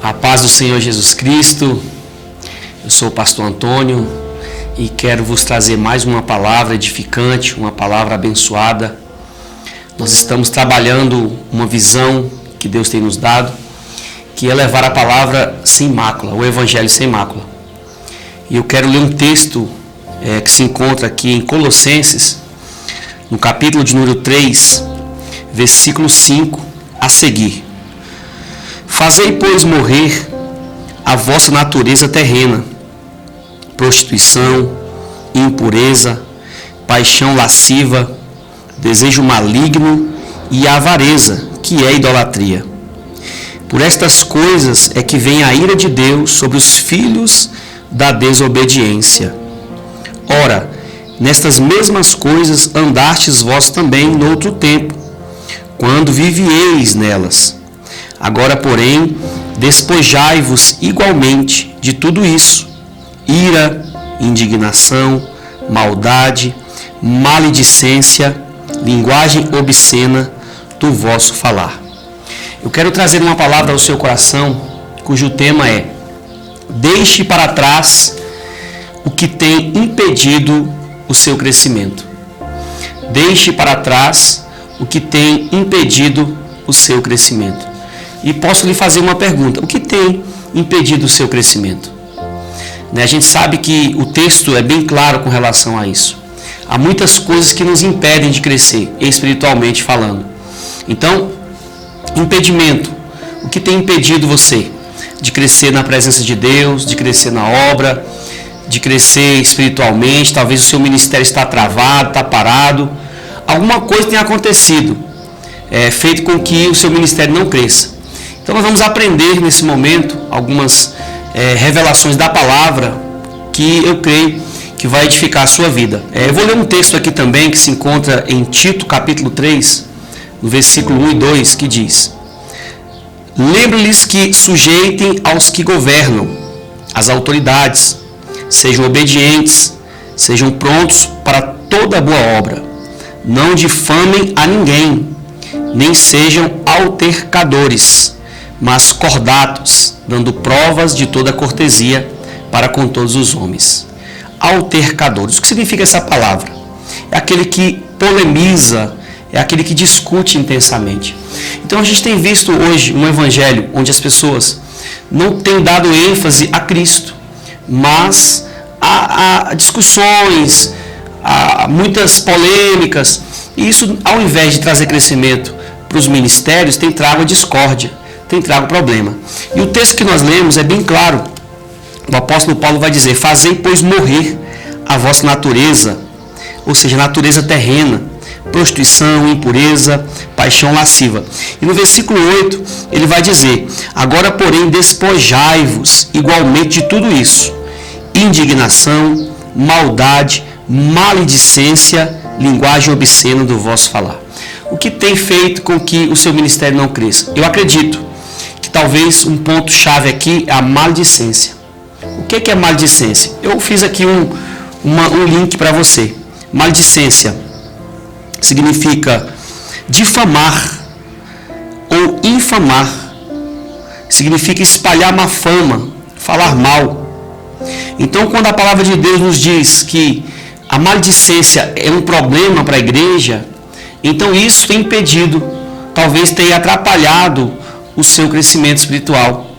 A paz do Senhor Jesus Cristo. Eu sou o pastor Antônio e quero vos trazer mais uma palavra edificante, uma palavra abençoada. Nós estamos trabalhando uma visão que Deus tem nos dado, que é levar a palavra sem mácula, o Evangelho sem mácula. E eu quero ler um texto que se encontra aqui em Colossenses, no capítulo de número 3, versículo 5 a seguir. Fazei, pois, morrer a vossa natureza terrena, prostituição, impureza, paixão lasciva, desejo maligno e avareza, que é idolatria. Por estas coisas é que vem a ira de Deus sobre os filhos da desobediência. Ora, nestas mesmas coisas andastes vós também noutro tempo, quando vivieis nelas. Agora, porém, despojai-vos igualmente de tudo isso: ira, indignação, maldade, maledicência, linguagem obscena do vosso falar. Eu quero trazer uma palavra ao seu coração, cujo tema é: deixe para trás o que tem impedido o seu crescimento. Deixe para trás o que tem impedido o seu crescimento. E posso lhe fazer uma pergunta: o que tem impedido o seu crescimento? A gente sabe que o texto é bem claro com relação a isso. Há muitas coisas que nos impedem de crescer, espiritualmente falando. Então, impedimento. O que tem impedido você de crescer na presença de Deus, de crescer na obra, de crescer espiritualmente? Talvez o seu ministério está travado, está parado. Alguma coisa tem acontecido, feito com que o seu ministério não cresça. Então nós vamos aprender nesse momento algumas revelações da palavra que eu creio que vai edificar a sua vida. Eu vou ler um texto aqui também que se encontra em Tito capítulo 3, no versículo 1 e 2, que diz: lembre-lhes que sujeitem aos que governam, as autoridades, sejam obedientes, sejam prontos para toda boa obra, não difamem a ninguém, nem sejam altercadores, mas cordatos, dando provas de toda cortesia para com todos os homens. Altercadores. O que significa essa palavra? É aquele que polemiza, é aquele que discute intensamente. Então a gente tem visto hoje um evangelho onde as pessoas não têm dado ênfase a Cristo, mas há discussões, há muitas polêmicas, e isso, ao invés de trazer crescimento para os ministérios, tem trago a discórdia, tem trago problema. E o texto que nós lemos é bem claro. O apóstolo Paulo vai dizer: fazei, pois, morrer a vossa natureza, ou seja, natureza terrena, prostituição, impureza, paixão lasciva. E no versículo 8 ele vai dizer: agora, porém, despojai-vos igualmente de tudo isso: indignação, maldade, maledicência, linguagem obscena do vosso falar. O que tem feito com que o seu ministério não cresça? Eu acredito que talvez um ponto-chave aqui é a maledicência. O que é maledicência? Eu fiz aqui um link para você. Maledicência significa difamar ou infamar. Significa espalhar má fama, falar mal. Então, quando a palavra de Deus nos diz que a maledicência é um problema para a igreja, então isso tem impedido, talvez tenha atrapalhado o seu crescimento espiritual.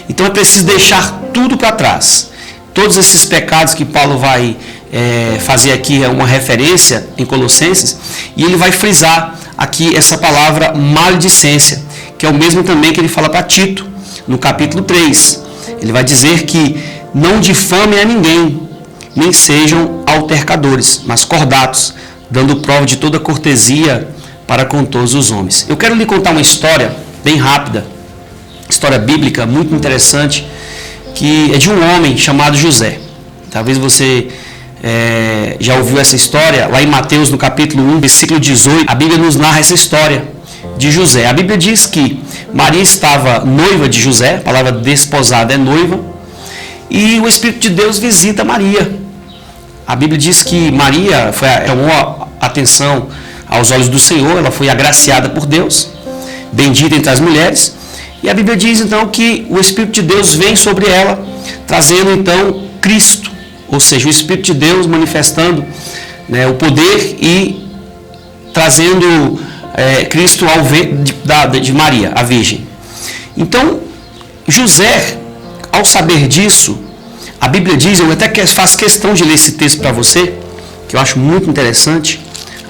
Então é preciso deixar tudo para trás. Todos esses pecados que Paulo vai fazer aqui é uma referência em Colossenses, e ele vai frisar aqui essa palavra maledicência, que é o mesmo também que ele fala para Tito, no capítulo 3. Ele vai dizer que não difamem a ninguém, nem sejam altercadores, mas cordatos, dando prova de toda cortesia para com todos os homens. Eu quero lhe contar uma história bem rápida, história bíblica muito interessante, que é de um homem chamado José. Talvez você já ouviu essa história. Lá em Mateus, no capítulo 1, versículo 18, a Bíblia nos narra essa história de José. A Bíblia diz que Maria estava noiva de José, a palavra desposada é noiva, e o Espírito de Deus visita Maria. A Bíblia diz que Maria chamou a atenção aos olhos do Senhor, ela foi agraciada por Deus, bendita entre as mulheres, E a Bíblia diz então que o Espírito de Deus vem sobre ela, trazendo então Cristo, ou seja, o Espírito de Deus manifestando, né, o poder e trazendo Cristo de Maria, a Virgem. Então, José, ao saber disso, a Bíblia diz, eu até faço questão de ler esse texto para você, que eu acho muito interessante,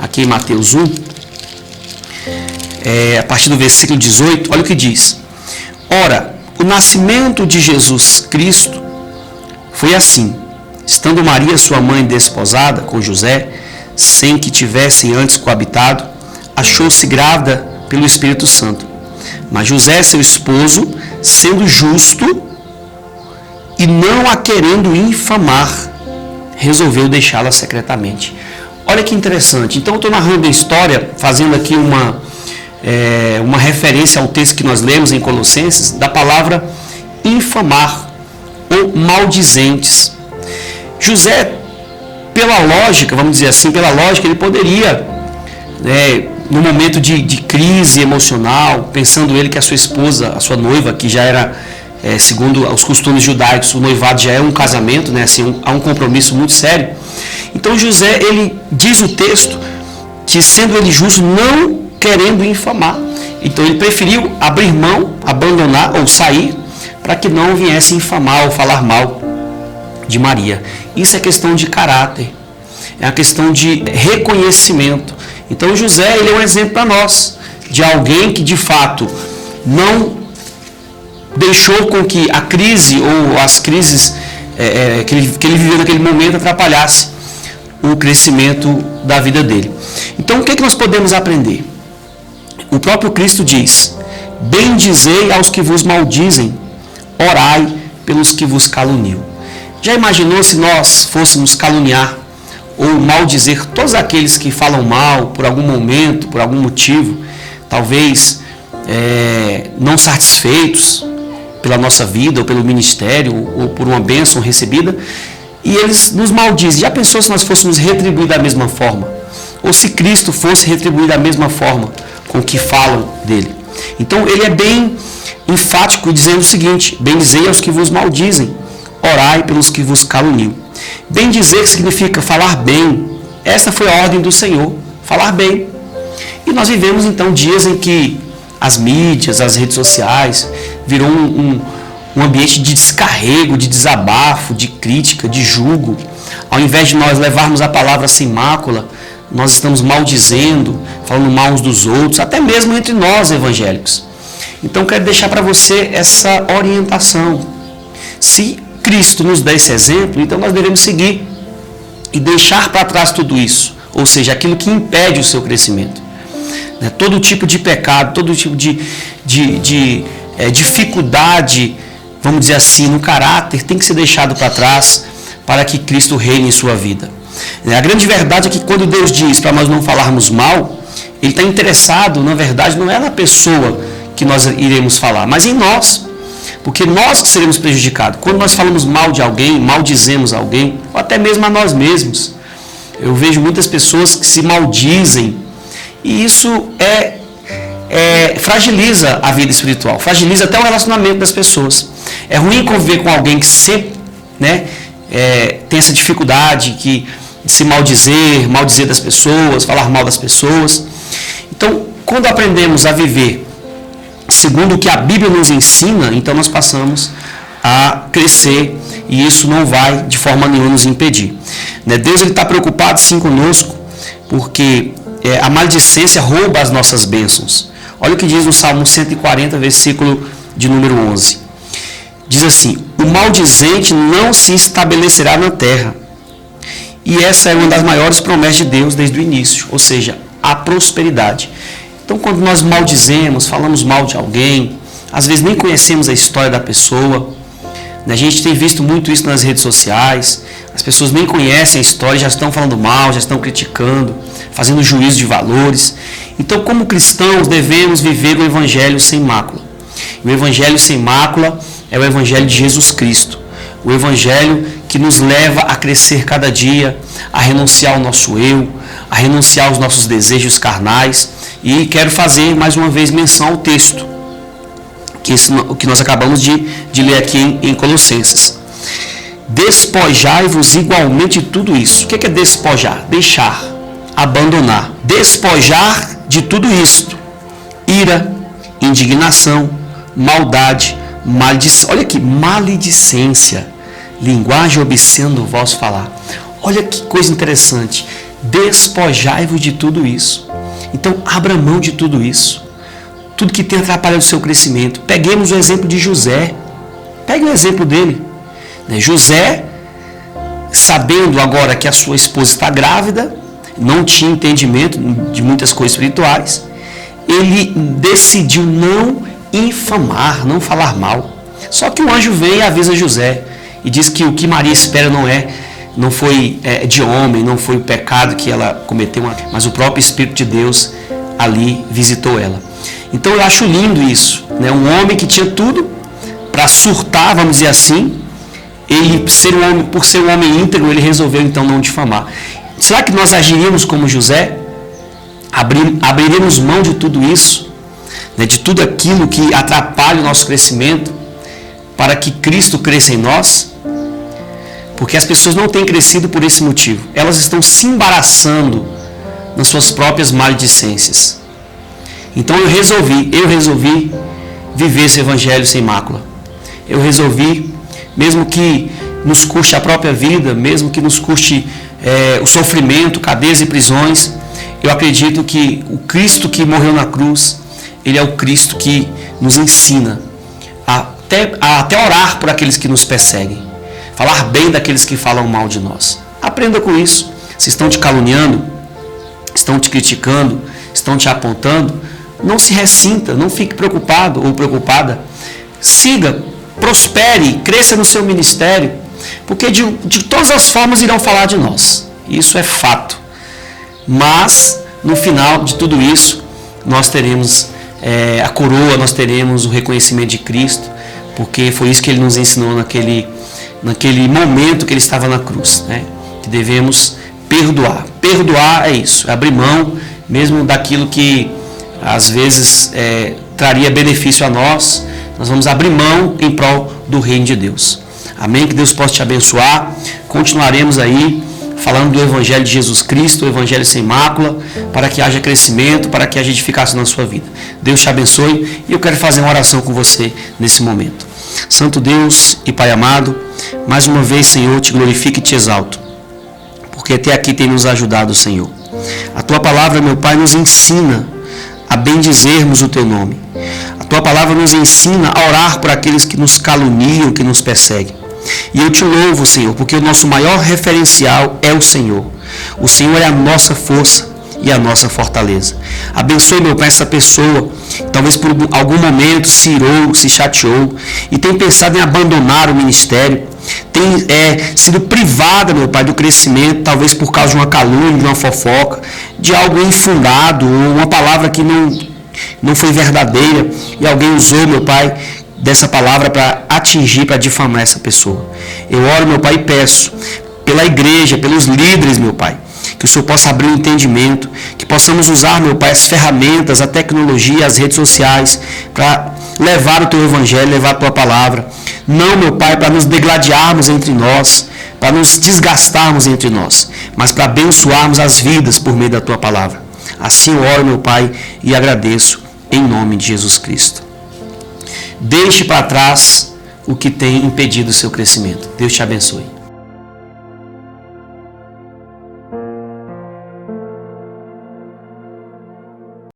aqui em Mateus 1, a partir do versículo 18, olha o que diz. Ora, o nascimento de Jesus Cristo foi assim, estando Maria, sua mãe, desposada com José, sem que tivessem antes coabitado, achou-se grávida pelo Espírito Santo. Mas José, seu esposo, sendo justo e não a querendo infamar, resolveu deixá-la secretamente. Olha que interessante. Então eu estou narrando a história, fazendo aqui uma referência ao texto que nós lemos em Colossenses, da palavra infamar ou maldizentes. José, pela lógica, vamos dizer assim, ele poderia, no momento de crise emocional, pensando ele que a sua esposa, a sua noiva, que já era, segundo os costumes judaicos, o noivado já é um casamento, né? Assim, há um compromisso muito sério. Então José, ele diz o texto que, sendo ele justo, não querendo infamar, então ele preferiu abrir mão, abandonar ou sair, para que não viesse infamar ou falar mal de Maria. Isso é questão de caráter, é uma questão de reconhecimento. Então José, ele é um exemplo para nós, de alguém que de fato não deixou com que a crise ou as crises que ele viveu naquele momento atrapalhasse o crescimento da vida dele. Então o que nós podemos aprender? O próprio Cristo diz: bendizei aos que vos maldizem, orai pelos que vos caluniam. Já imaginou se nós fôssemos caluniar ou maldizer todos aqueles que falam mal por algum momento, por algum motivo, talvez não satisfeitos pela nossa vida ou pelo ministério ou por uma bênção recebida, e eles nos maldizem? Já pensou se nós fôssemos retribuir da mesma forma? Ou se Cristo fosse retribuir da mesma forma com o que falam dele? Então ele é bem enfático dizendo o seguinte: bendizei aos que vos maldizem, orai pelos que vos caluniam. Bendizer significa falar bem. Essa foi a ordem do Senhor, falar bem. E nós vivemos então dias em que as mídias, as redes sociais, virou um ambiente de descarrego, de desabafo, de crítica, de julgo. Ao invés de nós levarmos a palavra sem mácula, nós estamos maldizendo, falando mal uns dos outros, até mesmo entre nós evangélicos. Então quero deixar para você essa orientação. Se Cristo nos dá esse exemplo, então nós devemos seguir e deixar para trás tudo isso, ou seja, aquilo que impede o seu crescimento. Todo tipo de pecado, todo tipo de dificuldade, vamos dizer assim, no caráter, tem que ser deixado para trás para que Cristo reine em sua vida. A grande verdade é que quando Deus diz para nós não falarmos mal, Ele está interessado, na verdade, não é na pessoa que nós iremos falar, mas em nós. Porque nós que seremos prejudicados. Quando nós falamos mal de alguém, maldizemos alguém, ou até mesmo a nós mesmos. Eu vejo muitas pessoas que se maldizem, e isso fragiliza a vida espiritual, fragiliza até o relacionamento das pessoas. É ruim conviver com alguém que sempre tem essa dificuldade de se maldizer das pessoas, falar mal das pessoas. Então, quando aprendemos a viver segundo o que a Bíblia nos ensina, então nós passamos a crescer, e isso não vai de forma nenhuma nos impedir. Deus está preocupado sim conosco, porque a maledicência rouba as nossas bênçãos. Olha o que diz no Salmo 140, versículo de número 11. Diz assim: o maldizente não se estabelecerá na terra. E essa é uma das maiores promessas de Deus desde o início, ou seja, a prosperidade. Então, quando nós maldizemos, falamos mal de alguém, às vezes nem conhecemos a história da pessoa. A gente tem visto muito isso nas redes sociais. As pessoas nem conhecem a história, já estão falando mal, já estão criticando, fazendo juízo de valores. Então, como cristãos, devemos viver o Evangelho sem mácula. O Evangelho sem mácula é o Evangelho de Jesus Cristo. O Evangelho que nos leva a crescer cada dia, a renunciar ao nosso eu, a renunciar aos nossos desejos carnais. E quero fazer mais uma vez menção ao texto. o que nós acabamos de ler aqui em Colossenses. Despojai-vos igualmente de tudo isso. O que é despojar? Deixar, abandonar. Despojar de tudo isto: ira, indignação, maldade, maledicência. Olha aqui, maledicência, linguagem obscena do vosso falar. Olha que coisa interessante. Despojai-vos de tudo isso. Então, abra mão de tudo isso. Tudo que tem atrapalhado o seu crescimento. Peguemos o exemplo de José. Pegue o exemplo dele. José, sabendo agora que a sua esposa está grávida, não tinha entendimento de muitas coisas espirituais, ele decidiu não infamar, não falar mal. Só que o anjo vem e avisa José e diz que o que Maria espera não foi de homem, não foi o pecado que ela cometeu, mas o próprio Espírito de Deus ali visitou ela. Então eu acho lindo isso, né? Um homem que tinha tudo para surtar, vamos dizer assim, por ser um homem íntegro, ele resolveu então não difamar. Será que nós agiríamos como José? Abriríamos mão de tudo isso, né? De tudo aquilo que atrapalha o nosso crescimento, para que Cristo cresça em nós? Porque as pessoas não têm crescido por esse motivo. Elas estão se embaraçando nas suas próprias maledicências. Então eu resolvi viver esse evangelho sem mácula. Eu resolvi, mesmo que nos custe a própria vida, mesmo que nos custe o sofrimento, cadeias e prisões, eu acredito que o Cristo que morreu na cruz, Ele é o Cristo que nos ensina a até orar por aqueles que nos perseguem, falar bem daqueles que falam mal de nós. Aprenda com isso. Se estão te caluniando, estão te criticando, estão te apontando, não se ressinta, não fique preocupado ou preocupada. Siga, prospere, cresça no seu ministério, porque de todas as formas irão falar de nós. Isso é fato. Mas, no final de tudo isso, nós teremos a coroa, nós teremos o reconhecimento de Cristo, porque foi isso que Ele nos ensinou naquele momento que Ele estava na cruz, né? Que devemos perdoar. Perdoar é isso, é abrir mão mesmo daquilo que às vezes traria benefício a nós. Nós vamos abrir mão em prol do reino de Deus. Amém? Que Deus possa te abençoar. Continuaremos aí falando do Evangelho de Jesus Cristo, o Evangelho sem mácula, para que haja crescimento, para que haja edificação na sua vida. Deus te abençoe e eu quero fazer uma oração com você nesse momento. Santo Deus e Pai amado, mais uma vez, Senhor, te glorifico e te exalto, porque até aqui tem nos ajudado, Senhor. A Tua palavra, meu Pai, nos ensina a bendizermos o Teu nome. A Tua palavra nos ensina a orar por aqueles que nos caluniam, que nos perseguem. E eu te louvo, Senhor, porque o nosso maior referencial é o Senhor. O Senhor é a nossa força e a nossa fortaleza. Abençoe, meu Pai, essa pessoa, talvez por algum momento se irou, se chateou e tem pensado em abandonar o ministério, tem sido privada, meu Pai, do crescimento, talvez por causa de uma calúnia, de uma fofoca, de algo infundado, ou uma palavra que não foi verdadeira, e alguém usou, meu Pai, dessa palavra para atingir, para difamar essa pessoa. Eu oro, meu Pai, e peço pela igreja, pelos líderes, meu Pai, que o Senhor possa abrir um entendimento, que possamos usar, meu Pai, as ferramentas, a tecnologia, as redes sociais, para levar o Teu Evangelho, levar a Tua palavra. Não, meu Pai, para nos degladiarmos entre nós, para nos desgastarmos entre nós, mas para abençoarmos as vidas por meio da Tua palavra. Assim eu oro, meu Pai, e agradeço em nome de Jesus Cristo. Deixe para trás o que tem impedido o seu crescimento. Deus te abençoe.